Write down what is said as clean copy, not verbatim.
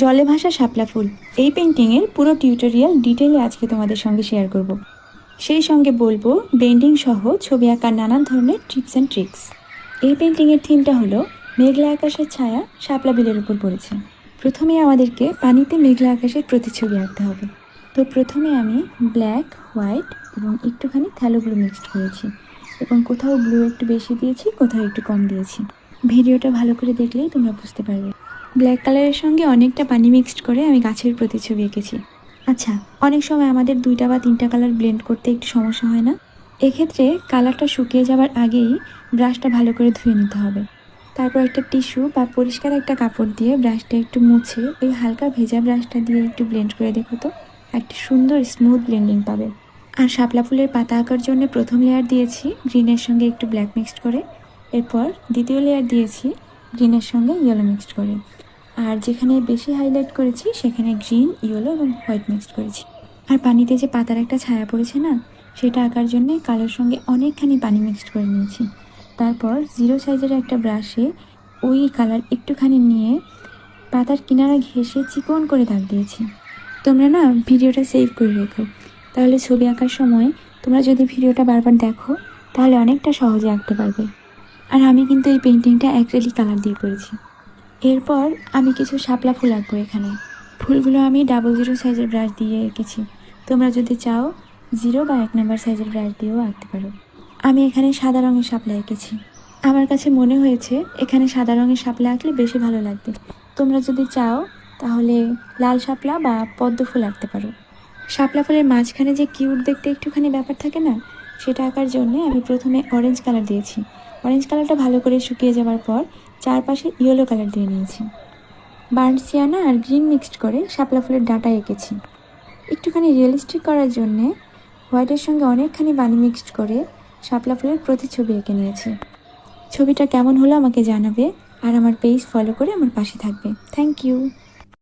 জলে ভাসা শাপলা ফুল, এই পেন্টিংয়ের পুরো টিউটোরিয়াল ডিটেইলে আজকে তোমাদের সঙ্গে শেয়ার করব। সেই সঙ্গে বলবো বেন্ডিং সহ ছবি আঁকার নানান ধরনের টিপস অ্যান্ড ট্রিক্স। এই পেন্টিংয়ের থিমটা হলো মেঘলা আকাশের ছায়া শাপলা বিলের উপর পড়েছে। প্রথমে আমাদেরকে পানিতে মেঘলা আকাশের প্রতিছবি আঁকতে হবে। তো প্রথমে আমি ব্ল্যাক, হোয়াইট এবং একটুখানি থ্যালো ব্লু মিক্সড করেছি, এবং কোথাও ব্লু একটু বেশি দিয়েছি, কোথাও একটু কম দিয়েছি। ভিডিওটা ভালো করে দেখলেই তোমরা বুঝতে পারবে। ব্ল্যাক কালারের সঙ্গে অনেকটা পানি মিক্সড করে আমি গাছের প্রতিছবি এঁকেছি। আচ্ছা, অনেক সময় আমাদের 2টা বা 3টা কালার ব্লেন্ড করতে একটু সমস্যা হয় না? এক্ষেত্রে কালারটা শুকিয়ে যাওয়ার আগেই ব্রাশটা ভালো করে ধুয়ে নিতে হবে। তারপর একটা টিস্যু বা পরিষ্কার একটা কাপড় দিয়ে ব্রাশটা একটু মুছে ওই হালকা ভেজা ব্রাশটা দিয়ে একটু ব্লেন্ড করে দেখো তো, একটা সুন্দর স্মুথ ব্লেন্ডিং পাবে। আর শাপলা ফুলের পাতা আঁকার জন্য প্রথম লেয়ার দিয়েছি গ্রিনের সঙ্গে একটু ব্ল্যাক মিক্সড করে, এরপর দ্বিতীয় লেয়ার দিয়েছি গ্রিনের সঙ্গে ইয়েলো মিক্সড করে, আর যেখানে বেশি হাইলাইট করেছি সেখানে গ্রিন, ইয়েলো এবং হোয়াইট মিক্সড করেছি। আর পানিতে যে পাতার একটা ছায়া পড়েছে না, সেটা আঁকার জন্য কালোর সঙ্গে অনেকখানি পানি মিক্সড করে নিয়েছি। তারপর 0 সাইজের একটা ব্রাশে ওই কালার একটুখানি নিয়ে পাতার কিনারা ঘেঁষে চিকন করে দাগ দিয়েছি। তোমরা না ভিডিওটা সেভ করে রেখো, তাহলে ছবি আঁকার সময় তোমরা যদি ভিডিওটা বারবার দেখো তাহলে অনেকটা সহজে আঁকতে পারবে। আর আমি কিন্তু এই পেন্টিংটা অ্যাক্রিলিক কালার দিয়ে করেছি। এরপর আমি কিছু শাপলা ফুল আঁকবো এখানে। ফুলগুলো আমি 00 সাইজের ব্রাশ দিয়ে এঁকেছি। তোমরা যদি চাও 0 বা 1 নম্বর সাইজের ব্রাশ দিয়েও আঁকতে পারো। আমি এখানে সাদা রঙের শাপলা এঁকেছি। আমার কাছে মনে হয়েছে এখানে সাদা রঙের শাপলা আঁকলে বেশি ভালো লাগবে। তোমরা যদি চাও তাহলে লাল শাপলা বা পদ্ম ফুল আঁকতে পারো। শাপলা ফুলের মাঝখানে যে কিউট দেখতে একটুখানি ব্যাপার থাকে না, সেটা আঁকার জন্য আমি প্রথমে অরেঞ্জ কালার দিয়েছি। অরেঞ্জ কালারটা ভালো করে শুকিয়ে যাওয়ার পর চারপাশে ইয়েলো কালার দিয়ে নিয়েছি। বার্ন সিয়ানা আর গ্রিন মিক্সড করে শাপলা ফুলের ডাঁটা এঁকেছি। একটুখানি রিয়েলিস্টিক করার জন্যে হোয়াইটের সঙ্গে অনেকখানি পানি মিক্সড করে শাপলা ফুলের প্রতিছবি এঁকে নিয়েছি। ছবিটা কেমন হলো আমাকে জানাবে, আর আমার পেজ ফলো করে আমার পাশে থাকবে। Thank you.